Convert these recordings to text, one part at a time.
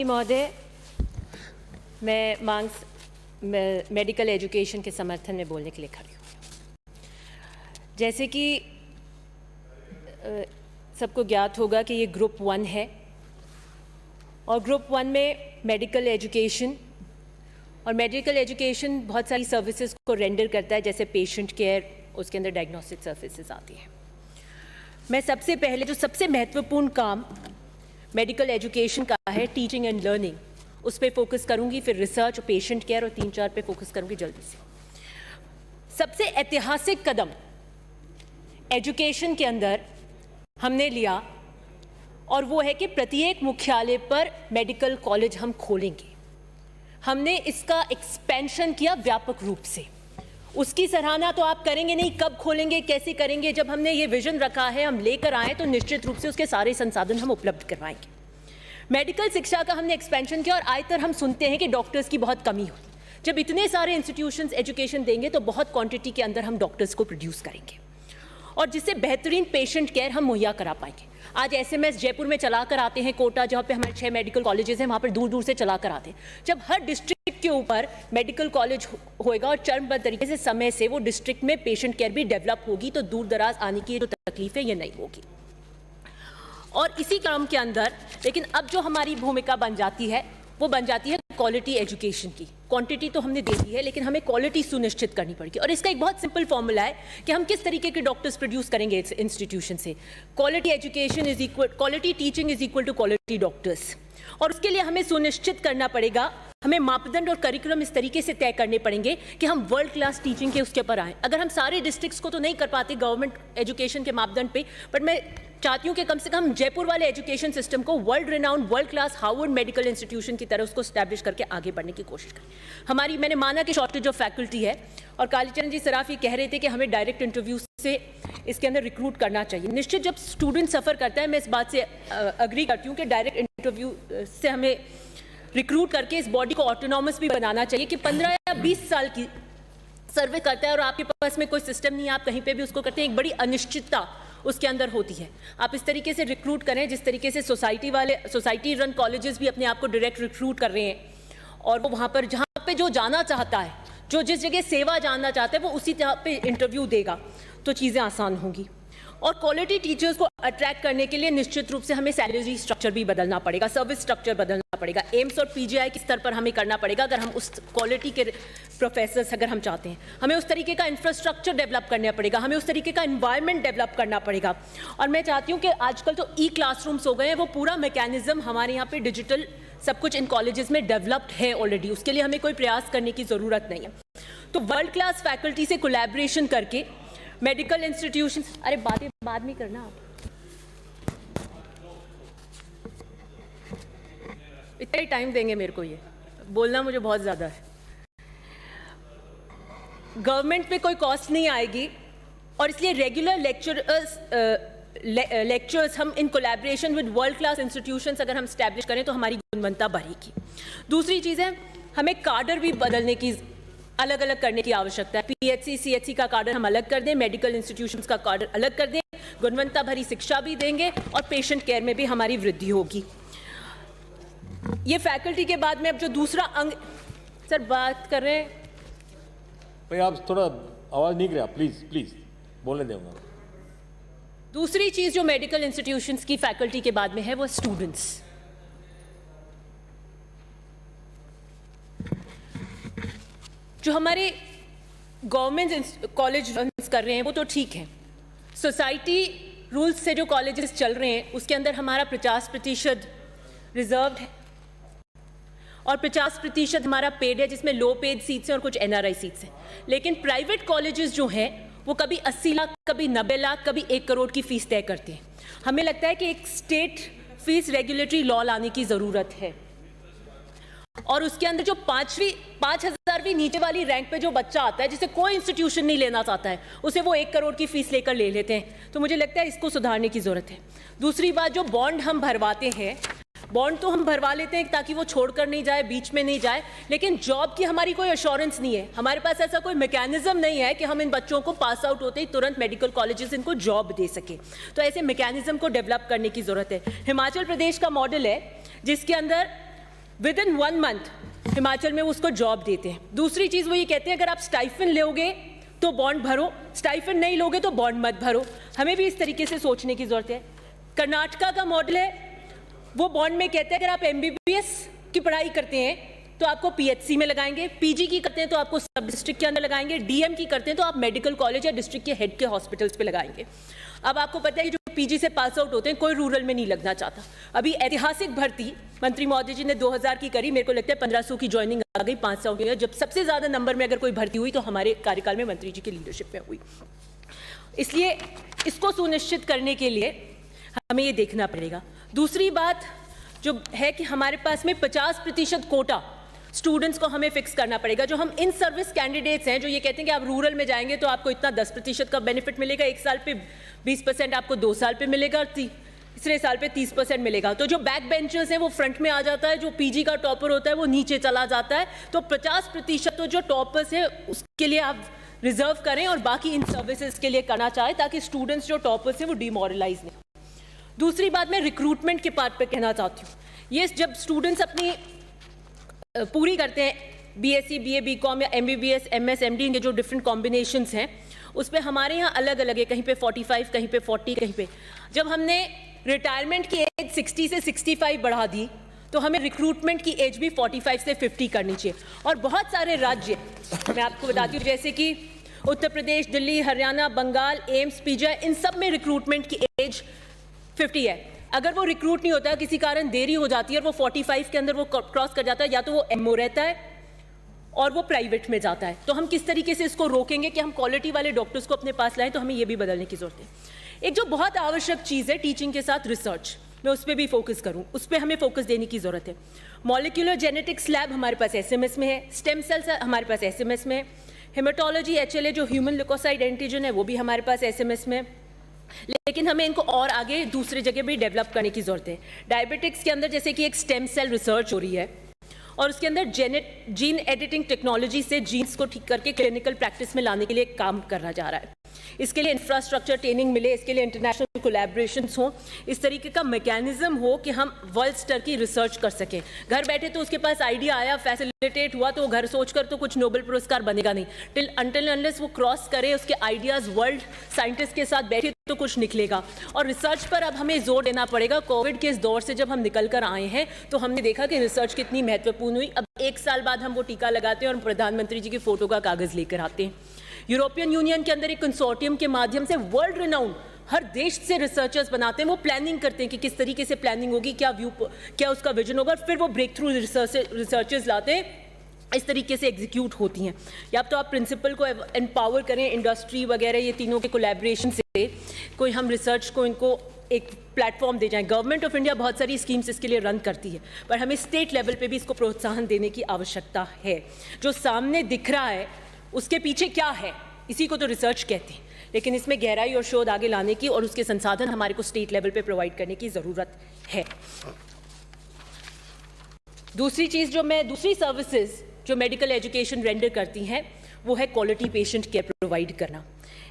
महोदय, मैं medical education के समर्थन में बोलने के लिए खड़ी हूँ। जैसे कि सबको ज्ञात होगा कि ये ग्रुप 1 है और ग्रुप 1 में मेडिकल एजुकेशन बहुत सारी सर्विसेज को रेंडर करता है, जैसे पेशेंट केयर, उसके अंदर डायग्नोस्टिक सर्विसेज आती हैं। मैं सबसे पहले जो सबसे महत्वपूर्ण काम मेडिकल एजुकेशन का है, टीचिंग एंड लर्निंग, उस पर फोकस करूंगी, फिर रिसर्च और पेशेंट केयर और 3-4 पे फोकस करूंगी जल्दी से। सबसे ऐतिहासिक कदम एजुकेशन के अंदर हमने लिया और वो है कि प्रत्येक मुख्यालय पर मेडिकल कॉलेज हम खोलेंगे। हमने इसका एक्सपेंशन किया व्यापक रूप से। उसकी सराहना तो आप करेंगे नहीं, कब खोलेंगे, कैसे करेंगे। जब हमने ये विजन रखा है, हम लेकर आए, तो निश्चित रूप से उसके सारे संसाधन हम उपलब्ध करवाएंगे। मेडिकल शिक्षा का हमने एक्सपेंशन किया और आयतर हम सुनते हैं कि डॉक्टर्स की बहुत कमी हो। जब इतने सारे इंस्टीट्यूशंस एजुकेशन देंगे तो बहुत क्वांटिटी के अंदर हम डॉक्टर्स को प्रोड्यूस करेंगे और जिससे बेहतरीन पेशेंट केयर हम मुहैया करा पाएंगे। आज एसएमएस जयपुर में चला कर आते हैं, कोटा जहाँ पे हमारे 6 मेडिकल कॉलेजेस हैं, वहाँ पर दूर दूर से चला कर आते हैं। जब हर डिस्ट्रिक्ट के ऊपर मेडिकल कॉलेज होएगा और चरणबद्ध तरीके से समय से वो डिस्ट्रिक्ट में पेशेंट केयर भी डेवलप होगी, तो दूर दराज आने की जो तकलीफ है ये नहीं होगी। और इसी काम के अंदर लेकिन अब जो हमारी भूमिका बन जाती है वो बन जाती है क्वालिटी एजुकेशन की। क्वांटिटी तो हमने दे दी है, लेकिन हमें क्वालिटी सुनिश्चित करनी पड़ेगी और इसका एक बहुत सिंपल फॉर्मूला है कि हम किस तरीके के डॉक्टर्स प्रोड्यूस करेंगे इस इंस्टीट्यूशन से। Quality education is equal, quality teaching is equal to quality doctors. और उसके लिए हमें सुनिश्चित करना पड़ेगा, हमें मापदंड और करिकुलम इस तरीके से तय करने पड़ेंगे कि हम वर्ल्ड क्लास टीचिंग के उसके ऊपर आएँ। अगर हम सारे डिस्ट्रिक्ट्स को तो नहीं कर पाते गवर्नमेंट एजुकेशन के मापदंड पे, बट मैं चाहती हूँ कि कम से कम जयपुर वाले एजुकेशन सिस्टम को world renowned, world class Harvard medical institution की तरह उसको स्टैब्लिश करके आगे बढ़ने की कोशिश करें। मैंने माना कि शॉर्टेज ऑफ फैकल्टी है और कालीचरण जी सराफ ये कह रहे थे कि हमें डायरेक्ट इंटरव्यू से इसके अंदर रिक्रूट करना चाहिए। निश्चित जब स्टूडेंट सफ़र करता है, मैं इस बात से अग्री करती हूँ कि डायरेक्ट इंटरव्यू से हमें रिक्रूट करके इस बॉडी को ऑटोनॉमस भी बनाना चाहिए कि 15 या 20 साल की सर्विस करता है और आपके पास में कोई सिस्टम नहीं है, आप कहीं पे भी उसको करते हैं, एक बड़ी अनिश्चितता उसके अंदर होती है। आप इस तरीके से रिक्रूट करें जिस तरीके से सोसाइटी रन कॉलेजेस भी अपने आप को डायरेक्ट रिक्रूट कर रहे हैं और वो वहाँ पर जहाँ पे जो जाना चाहता है, जो जिस जगह सेवा जानना चाहता है, वो उसी जगह पे इंटरव्यू देगा, तो चीज़ें आसान होंगी। और क्वालिटी टीचर्स को अट्रैक्ट करने के लिए निश्चित रूप से हमें सैलरी स्ट्रक्चर भी बदलना पड़ेगा, सर्विस स्ट्रक्चर बदलना पड़ेगा। एम्स और पीजीआई के स्तर पर हमें करना पड़ेगा अगर हम उस क्वालिटी के प्रोफेसर्स अगर हम चाहते हैं। हमें उस तरीके का इंफ्रास्ट्रक्चर डेवलप करना पड़ेगा, हमें उस तरीके का एनवायरनमेंट डेवलप करना पड़ेगा। और मैं चाहती हूँ कि आजकल तो क्लासरूम्स हो गए हैं, वो पूरा मैकेनिज्म हमारे यहाँ पे डिजिटल सब कुछ इन कॉलेजेस में डेवलप्ड है ऑलरेडी, उसके लिए हमें कोई प्रयास करने की ज़रूरत नहीं है। तो वर्ल्ड क्लास फैकल्टी से कोलैबोरेशन करके मेडिकल इंस्टीट्यूशन, अरे बातें बाद में करना, आप इतना ही टाइम देंगे मेरे को, ये बोलना मुझे बहुत ज़्यादा है। गवर्नमेंट पे कोई कॉस्ट नहीं आएगी और इसलिए रेगुलर लेक्चर्स हम in collaboration with world class institutions अगर हम स्टैब्लिश करें तो हमारी गुणवत्ता बढ़ेगी। दूसरी चीज़ है, हमें काडर भी बदलने की, अलग अलग करने की आवश्यकता है। पीएचसी सीएचसी का काडर हम अलग कर दें, मेडिकल इंस्टीट्यूशंस का काडर अलग कर दें, गुणवत्ता भरी शिक्षा भी देंगे और पेशेंट केयर में भी हमारी वृद्धि होगी। ये फैकल्टी के बाद में अब जो दूसरा अंग, सर बात कर रहे हैं भाई, आप थोड़ा आवाज नहीं गिरा, प्लीज प्लीज बोलने देंगे। दूसरी चीज जो मेडिकल इंस्टीट्यूशंस की फैकल्टी के बाद में है वो स्टूडेंट्स। जो हमारे गवर्नमेंट कॉलेज रन कर रहे हैं वो तो ठीक है, सोसाइटी रूल्स से जो कॉलेजेस चल रहे हैं उसके अंदर हमारा 50% रिजर्व्ड है और 50% हमारा पेड है, जिसमें लो पेड सीट्स हैं और कुछ एनआरआई सीट्स हैं। लेकिन प्राइवेट कॉलेजेस जो हैं वो कभी 80 लाख, कभी 90 लाख, कभी 1 करोड़ की फीस तय करते हैं। हमें लगता है कि एक स्टेट फीस रेगुलेटरी लॉ लाने की ज़रूरत है और उसके अंदर जो 5,000वीं नीचे वाली रैंक पे जो बच्चा आता है, जिसे कोई इंस्टीट्यूशन नहीं लेना चाहता है, उसे वो 1 करोड़ की फीस लेकर ले लेते हैं। तो मुझे लगता है इसको सुधारने की ज़रूरत है। दूसरी बात, जो बॉन्ड हम भरवाते हैं, बॉन्ड तो हम भरवा लेते हैं ताकि वो छोड़कर नहीं जाए, बीच में नहीं जाए, लेकिन जॉब की हमारी कोई एश्योरेंस नहीं है। हमारे पास ऐसा कोई मैकेनिज्म नहीं है कि हम इन बच्चों को पास आउट होते ही तुरंत मेडिकल कॉलेजेस इनको जॉब दे सके। तो ऐसे मैकेनिज्म को डेवलप करने की ज़रूरत है। हिमाचल प्रदेश का मॉडल है जिसके अंदर विदिन 1 मंथ हिमाचल में उसको जॉब देते हैं। दूसरी चीज़ वो ये कहते हैं अगर आप स्टाइफन लोगे तो बॉन्ड भरो, स्टाइफन नहीं लोगे तो बॉन्ड मत भरो। हमें भी इस तरीके से सोचने की ज़रूरत है। कर्नाटका का मॉडल है, वो बॉन्ड में कहते हैं अगर आप MBBS की पढ़ाई करते हैं तो आपको PHC में लगाएंगे, PG की करते हैं तो आपको सब डिस्ट्रिक्ट के अंदर लगाएंगे, DM की करते हैं तो आप मेडिकल कॉलेज या डिस्ट्रिक्ट के हेड के हॉस्पिटल्स पे लगाएंगे। अब आपको पता है कि जो PG से पास आउट होते हैं कोई रूरल में नहीं लगना चाहता। अभी ऐतिहासिक भर्ती मंत्री महोदय जी ने 2000 की करी, मेरे को लगता है 1500 की ज्वाइनिंग आ गई, 500 की, जब सबसे ज़्यादा नंबर में अगर कोई भर्ती हुई तो हमारे कार्यकाल में मंत्री जी की लीडरशिप में हुई। इसलिए इसको सुनिश्चित करने के लिए हमें ये देखना पड़ेगा। दूसरी बात जो है कि हमारे पास में 50% कोटा स्टूडेंट्स को हमें फिक्स करना पड़ेगा। जो हम इन सर्विस कैंडिडेट्स हैं जो ये कहते हैं कि आप रूरल में जाएंगे तो आपको इतना 10% का बेनिफिट मिलेगा, 1 साल पे 20% आपको 2 साल पे मिलेगा और तीसरे साल पे 30% मिलेगा। तो जो बैक बेंचर्स हैं वो फ्रंट में आ जाता है, जो PG का टॉपर होता है वो नीचे चला जाता है। तो 50% तो जो टॉपर्स है उसके लिए आप रिजर्व करें और बाकी इन सर्विसेज के लिए करना चाहें ताकि स्टूडेंट्स जो टॉपर्स हैं वो डिमोरलाइज नहीं। दूसरी बात मैं रिक्रूटमेंट के पार्ट पे कहना चाहती हूँ। ये जब स्टूडेंट्स अपनी पूरी करते हैं BSc, BA, BCom या MBBS, MS, MD, इनके जो डिफरेंट कॉम्बिनेशंस हैं उस पर हमारे यहाँ अलग अलग है, कहीं पे 45, कहीं पे 40, कहीं पे। जब हमने रिटायरमेंट की एज 60 से 65 बढ़ा दी तो हमें रिक्रूटमेंट की एज भी 45 से 50 करनी चाहिए। और बहुत सारे राज्य मैं आपको बताती हूँ जैसे कि उत्तर प्रदेश, दिल्ली, हरियाणा, बंगाल, एम्स, PGI, इन सब में रिक्रूटमेंट की एज 50 है। अगर वो रिक्रूट नहीं होता, किसी कारण देरी हो जाती है और वो 45 के अंदर वो क्रॉस कर जाता है, या तो वो MO रहता है और वो प्राइवेट में जाता है। तो हम किस तरीके से इसको रोकेंगे कि हम क्वालिटी वाले डॉक्टर्स को अपने पास लाएं, तो हमें ये भी बदलने की जरूरत है। एक जो बहुत आवश्यक चीज़ है टीचिंग के साथ रिसर्च, मैं उस पर भी फोकस करूं, उस पर हमें फोकस देने की जरूरत है। मॉलिक्यूलर जेनेटिक्स लैब हमारे पास SMS में है, स्टेम सेल्स हमारे पास SMS में है, हेमाटोलॉजी HLA जो ह्यूमन ल्यूकोसाइट एंटीजन है वो भी हमारे पास SMS में, लेकिन हमें इनको और आगे दूसरी जगह भी डेवलप करने की जरूरत है। डायबिटिक्स के अंदर जैसे कि एक स्टेम सेल रिसर्च हो रही है और उसके अंदर जीन एडिटिंग टेक्नोलॉजी से जीन्स को ठीक करके क्लिनिकल प्रैक्टिस में लाने के लिए काम करना जा रहा है। इसके लिए इंफ्रास्ट्रक्चर ट्रेनिंग मिले, इसके लिए इंटरनेशनल कोलैबोरेशंस हो, इस तरीके का मैकेनिज्म हो कि हम वर्ल्ड स्तर की रिसर्च कर सकें। घर बैठे तो उसके पास आइडिया आया, फैसिलिटेट हुआ तो घर सोचकर तो कुछ नोबेल पुरस्कार बनेगा नहीं। अनटिल अनलेस वो क्रॉस करे, उसके आइडियाज वर्ल्ड साइंटिस्ट के साथ बैठे तो कुछ निकलेगा। और रिसर्च पर अब हमें जोर देना पड़ेगा। कोविड के इस दौर से जब हम निकल कर आए हैं तो हमने देखा कि रिसर्च कितनी महत्वपूर्ण हुई। अब 1 साल बाद हम वो टीका लगाते हैं और प्रधानमंत्री जी की फोटो का कागज लेकर आते हैं। यूरोपियन यूनियन के अंदर एक कंसोर्टियम के माध्यम से वर्ल्ड रिनाउंड हर देश से रिसर्चर्स बनाते हैं, वो प्लानिंग करते हैं कि किस तरीके से प्लानिंग होगी, क्या उसका विजन होगा, और फिर वो ब्रेक थ्रू रिसर्चर्स लाते हैं, इस तरीके से एग्जीक्यूट होती हैं। या तो आप प्रिंसिपल को एम्पावर करें, इंडस्ट्री वगैरह ये तीनों के कोलैबोरेशन से कोई हम रिसर्च को इनको एक प्लेटफॉर्म दे जाएं। गवर्नमेंट ऑफ इंडिया बहुत सारी स्कीम्स इसके लिए रन करती है, पर हमें स्टेट लेवल पे भी इसको प्रोत्साहन देने की आवश्यकता है। जो सामने दिख रहा है उसके पीछे क्या है, इसी को तो रिसर्च कहते हैं, लेकिन इसमें गहराई और शोध आगे लाने की और उसके संसाधन हमारे को स्टेट लेवल पे प्रोवाइड करने की ज़रूरत है। दूसरी चीज़ दूसरी सर्विसेज जो मेडिकल एजुकेशन रेंडर करती हैं वो है क्वालिटी पेशेंट केयर प्रोवाइड करना।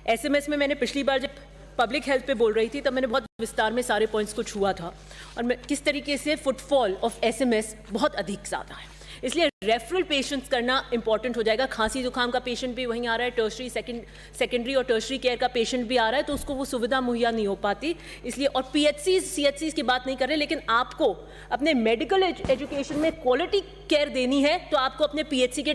SMS में मैंने पिछली बार जब पब्लिक हेल्थ पे बोल रही थी तब मैंने बहुत विस्तार में सारे पॉइंट्स को छुआ था और किस तरीके से फुटफॉल ऑफ SMS बहुत अधिक ज़्यादा है, इसलिए रेफरल पेशेंट्स करना इंपॉर्टेंट हो जाएगा। खांसी जुकाम का पेशेंट भी वहीं आ रहा है, टर्शरी सेकेंडरी और टर्शरी केयर का पेशेंट भी आ रहा है, तो उसको वो सुविधा मुहैया नहीं हो पाती। इसलिए और PHCs CHCs की बात नहीं कर रहे, लेकिन आपको अपने मेडिकल एजुकेशन में क्वालिटी केयर देनी है तो आपको अपने PHC के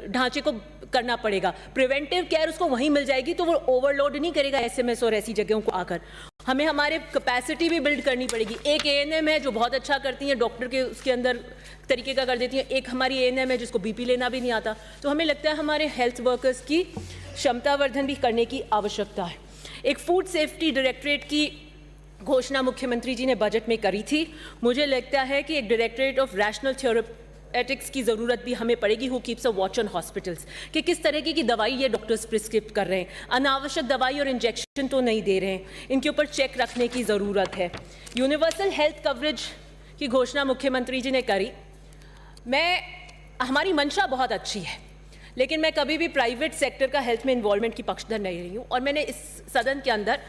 ढांचे को करना पड़ेगा। प्रिवेंटिव केयर उसको वहीं मिल जाएगी तो वो ओवरलोड नहीं करेगा SMS और ऐसी जगहों को आकर। हमें हमारे कैपेसिटी भी बिल्ड करनी पड़ेगी। एक ANM है जो बहुत अच्छा करती है, डॉक्टर के उसके अंदर तरीके का कर देती है, एक हमारी ANM है जिसको BP लेना भी नहीं आता। तो हमें लगता है हमारे हेल्थ वर्कर्स की क्षमता वर्धन भी करने की आवश्यकता है। एक फूड सेफ्टी डायरेक्टरेट की घोषणा मुख्यमंत्री जी ने बजट में करी थी। मुझे लगता है कि एक डायरेक्टरेट ऑफ रैशनल थेरेपेटिक्स की ज़रूरत भी हमें पड़ेगी। Who keeps a watch on hospitals कि किस तरीके की दवाई ये डॉक्टर्स प्रिस्क्रिप्ट कर रहे हैं, अनावश्यक दवाई और इंजेक्शन तो नहीं दे रहे हैं, इनके ऊपर चेक रखने की ज़रूरत है। यूनिवर्सल हेल्थ कवरेज की घोषणा मुख्यमंत्री जी ने करी। हमारी मंशा बहुत अच्छी है, लेकिन मैं कभी भी प्राइवेट सेक्टर का हेल्थ में इन्वॉल्वमेंट की पक्षधर नहीं रही हूँ और मैंने इस सदन के अंदर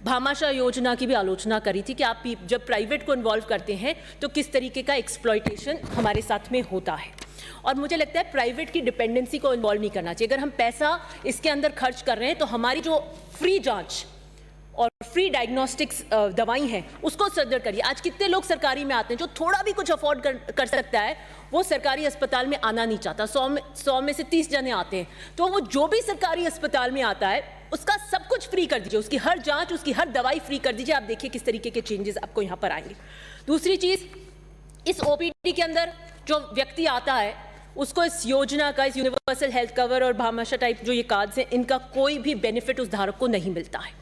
भामाशाह योजना की भी आलोचना करी थी कि आप जब प्राइवेट को इन्वॉल्व करते हैं तो किस तरीके का एक्सप्लॉयटेशन हमारे साथ में होता है। और मुझे लगता है प्राइवेट की डिपेंडेंसी को इन्वॉल्व नहीं करना चाहिए। अगर हम पैसा इसके अंदर खर्च कर रहे हैं तो हमारी जो फ्री जांच और फ्री डायग्नोस्टिक्स दवाई हैं उसको सदर करिए। आज कितने लोग सरकारी में आते हैं, जो थोड़ा भी कुछ अफोर्ड कर सकता है वो सरकारी अस्पताल में आना नहीं चाहता। 100 में से 30 जने आते हैं, तो वो जो भी सरकारी अस्पताल में आता है उसका सब कुछ फ्री कर दीजिए, उसकी हर जांच, उसकी हर दवाई फ्री कर दीजिए। आप देखिए किस तरीके के चेंजेस आपको यहाँ पर आएंगे। दूसरी चीज, इस ओपीडी के अंदर जो व्यक्ति आता है उसको इस योजना का, इस यूनिवर्सल हेल्थ कवर और भामाशाह टाइप जो ये कार्ड्स हैं, इनका कोई भी बेनिफिट उस धारक को नहीं मिलता है।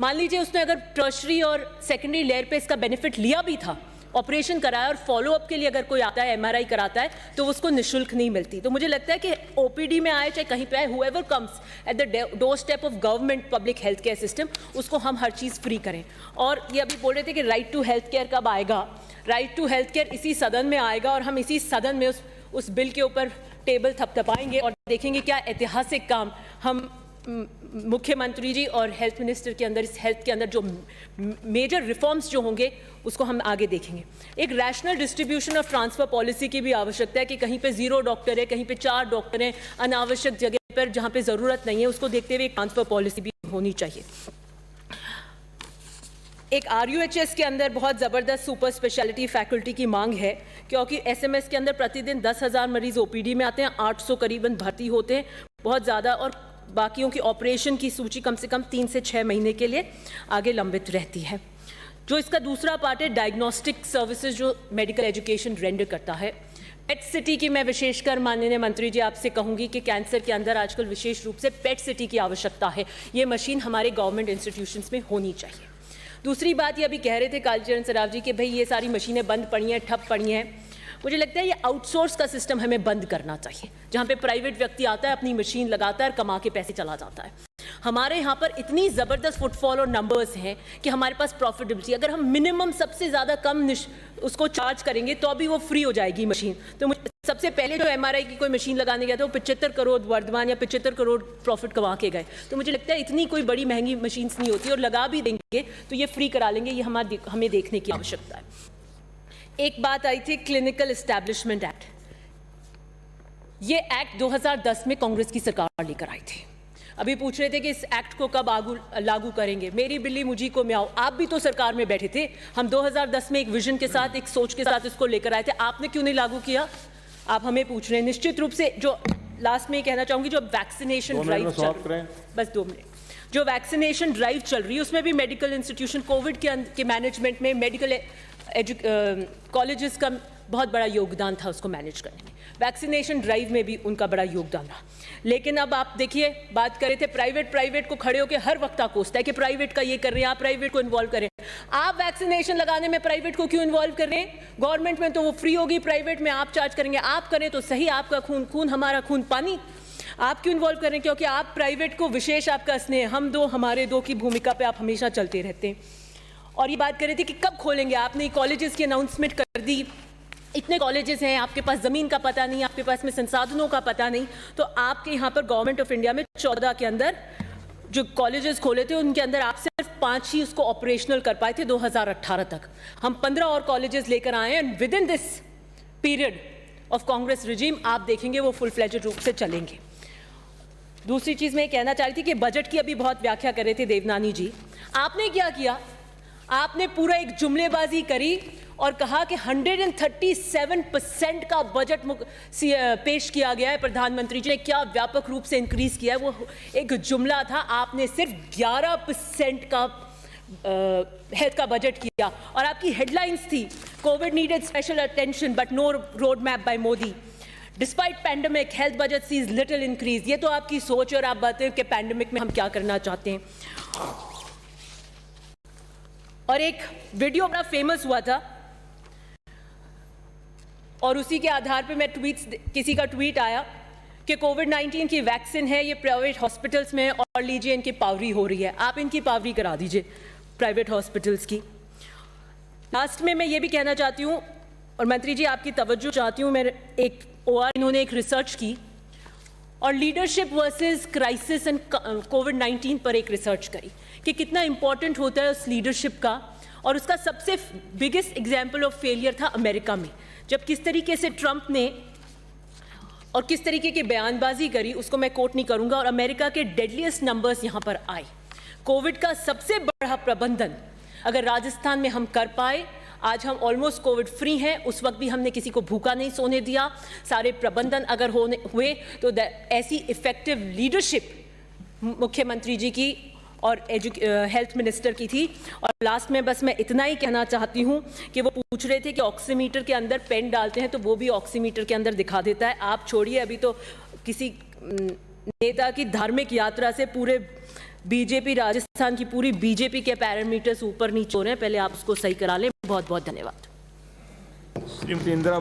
मान लीजिए उसने अगर टर्शरी और सेकेंडरी लेयर पे इसका बेनिफिट लिया भी था, ऑपरेशन कराया और फॉलोअप के लिए अगर कोई आता है, एमआरआई कराता है, तो उसको निःशुल्क नहीं मिलती। तो मुझे लगता है कि ओपीडी में आए चाहे कहीं पे आए, whoever comes at the door step of government public health care system, उसको हम हर चीज़ फ्री करें। और ये अभी बोल रहे थे कि राइट टू हेल्थ केयर कब आएगा। राइट टू हेल्थ केयर इसी सदन में आएगा और हम इसी सदन में उस बिल के ऊपर टेबल थपथपाएंगे और देखेंगे क्या ऐतिहासिक काम हम मुख्यमंत्री जी और हेल्थ मिनिस्टर के अंदर, इस हेल्थ के अंदर जो मेजर रिफॉर्म्स जो होंगे उसको हम आगे देखेंगे। एक rational distribution of transfer policy की भी आवश्यकता है कि कहीं पे 0 डॉक्टर है, कहीं पे 4 डॉक्टर हैं, अनावश्यक जगह पर जहाँ पे ज़रूरत नहीं है उसको देखते हुए एक ट्रांसफर पॉलिसी भी होनी चाहिए। एक RUHS के अंदर बहुत ज़बरदस्त सुपर स्पेशलिटी फैकल्टी की मांग है, क्योंकि SMS के अंदर प्रतिदिन 10,000 मरीज OPD में आते हैं, 800 करीबन भर्ती होते हैं, बहुत ज़्यादा, और बाकियों की ऑपरेशन की सूची कम से कम 3 से 6 महीने के लिए आगे लंबित रहती है। जो इसका दूसरा पार्ट है, डायग्नोस्टिक सर्विसेज जो मेडिकल एजुकेशन रेंडर करता है। पेट सिटी की मैं विशेषकर माननीय मंत्री जी आपसे कहूँगी कि कैंसर के अंदर आजकल विशेष रूप से पेट सिटी की आवश्यकता है। ये मशीन हमारे गवर्नमेंट इंस्टीट्यूशंस में होनी चाहिए। दूसरी बात, ये अभी कह रहे थे कालीचरण सराफ जी कि भाई ये सारी मशीनें बंद पड़ी हैं, ठप पड़ी हैं। मुझे लगता है ये आउटसोर्स का सिस्टम हमें बंद करना चाहिए, जहाँ पे प्राइवेट व्यक्ति आता है, अपनी मशीन लगाता है और कमा के पैसे चला जाता है। हमारे यहाँ पर इतनी ज़बरदस्त फुटफॉल और नंबर्स हैं कि हमारे पास प्रॉफिटेबिलिटी, अगर हम मिनिमम सबसे ज़्यादा कम उसको चार्ज करेंगे तो अभी वो फ्री हो जाएगी मशीन। तो सबसे पहले जो MRI की कोई मशीन लगाने गया था वो 75 करोड़ वर्धमान या 75 करोड़ प्रॉफिट कमा के गए। तो मुझे लगता है इतनी कोई बड़ी महंगी मशीन्स नहीं होती, और लगा भी देंगे तो ये फ्री करा लेंगे। ये हमें देखने की आवश्यकता है। एक बात आई थी क्लिनिकल एस्टैब्लिशमेंट एक्ट। ये एक्ट 2010 में कांग्रेस की सरकार लेकर आई थी। अभी पूछ रहे थे कि इस एक्ट को कब लागू करेंगे। मेरी बिल्ली मुझी को म्याऊं, आप भी तो सरकार में बैठे थे। हम 2010 में एक विजन के साथ, एक सोच के साथ इसको लेकर आए थे, आपने क्यों नहीं लागू किया, आप हमें पूछ रहे हैं। निश्चित रूप से जो लास्ट में कहना चाहूंगी, जो वैक्सीनेशन ड्राइव बस 2 मिनट, जो वैक्सीनेशन ड्राइव चल रही है उसमें भी मेडिकल इंस्टीट्यूशन, कोविड के मैनेजमेंट में मेडिकल कॉलेजेस का बहुत बड़ा योगदान था उसको मैनेज करने में। वैक्सीनेशन ड्राइव में भी उनका बड़ा योगदान रहा। लेकिन अब आप देखिए, बात कर रहे थे प्राइवेट को खड़े होकर हर वक्त कोसता है कि प्राइवेट का ये कर रहे हैं, आप प्राइवेट को इन्वॉल्व करें। आप वैक्सीनेशन लगाने में प्राइवेट को क्यों इन्वॉल्व कर रहे हैं? गवर्नमेंट में तो वो फ्री होगी, प्राइवेट में आप चार्ज करेंगे। आप करें तो सही, आपका खून हमारा खून पानी। आप क्यों इन्वॉल्व करें? क्योंकि आप प्राइवेट को विशेष आपका स्नेह, हम दो हमारे दो की भूमिका पे आप हमेशा चलते रहते हैं। और ये बात कर रहे थे कि कब खोलेंगे, आपने कॉलेजेस की अनाउंसमेंट कर दी। इतने कॉलेजेस हैं, आपके पास ज़मीन का पता नहीं, आपके पास में संसाधनों का पता नहीं। तो आपके यहाँ पर गवर्नमेंट ऑफ इंडिया में 14 के अंदर जो कॉलेजेस खोले थे उनके अंदर आप सिर्फ 5 ही उसको ऑपरेशनल कर पाए थे 2018 तक। हम 15 और कॉलेजेस लेकर आए हैं। With in this period of Congress regime आप देखेंगे वो फुल फ्लेजेड रूप से चलेंगे। दूसरी चीज़ मैं कहना चाह रही थी कि बजट की अभी बहुत व्याख्या कर रहे थे देवनानी जी। आपने क्या किया? आपने पूरा एक जुमलेबाजी करी और कहा कि 137% का बजट पेश किया गया है। प्रधानमंत्री जी ने क्या व्यापक रूप से इंक्रीज किया है, वो एक जुमला था। आपने सिर्फ 11% का हेल्थ का बजट किया और आपकी हेडलाइंस थी covid needed special attention but no road map by Modi. Despite pandemic health budget sees little increase. ये तो आपकी सोच और आप बताएं कि पैंडेमिक में हम क्या करना चाहते हैं। और एक वीडियो बड़ा फेमस हुआ था और उसी के आधार पे मैं किसी का ट्वीट आया कि कोविड-19 की वैक्सीन है, ये प्राइवेट हॉस्पिटल्स में और लीजिए इनकी पावरी हो रही है। आप इनकी पावरी करा दीजिए प्राइवेट हॉस्पिटल्स की। लास्ट में मैं ये भी कहना चाहती हूँ और मंत्री जी आपकी तवज्जो चाहती हूँ। मैं इन्होंने एक रिसर्च की और लीडरशिप वर्सेस क्राइसिस एंड कोविड-19 पर एक रिसर्च करी कि कितना इंपॉर्टेंट होता है उस लीडरशिप का, और उसका सबसे बिगेस्ट एग्जाम्पल ऑफ फेलियर था अमेरिका में, जब किस तरीके से ट्रंप ने और किस तरीके की बयानबाजी करी, उसको मैं कोट नहीं करूंगा, और अमेरिका के डेडलीस्ट नंबर्स यहाँ पर आए। कोविड का सबसे बड़ा प्रबंधन अगर राजस्थान में हम कर पाए, आज हम ऑलमोस्ट कोविड फ्री हैं, उस वक्त भी हमने किसी को भूखा नहीं सोने दिया, सारे प्रबंधन अगर हुए तो ऐसी इफेक्टिव लीडरशिप मुख्यमंत्री जी की और हेल्थ मिनिस्टर की थी। और लास्ट में बस मैं इतना ही कहना चाहती हूँ कि वो पूछ रहे थे कि ऑक्सीमीटर के अंदर पेन डालते हैं, तो वो भी ऑक्सीमीटर के अंदर दिखा देता है। आप छोड़िए, अभी तो किसी नेता की धार्मिक यात्रा से पूरे बीजेपी, राजस्थान की पूरी बीजेपी के पैरामीटर्स ऊपर नीचे हो रहे हैं। पहले आप उसको सही करा लें। बहुत बहुत धन्यवाद। श्रीमती इंदिरा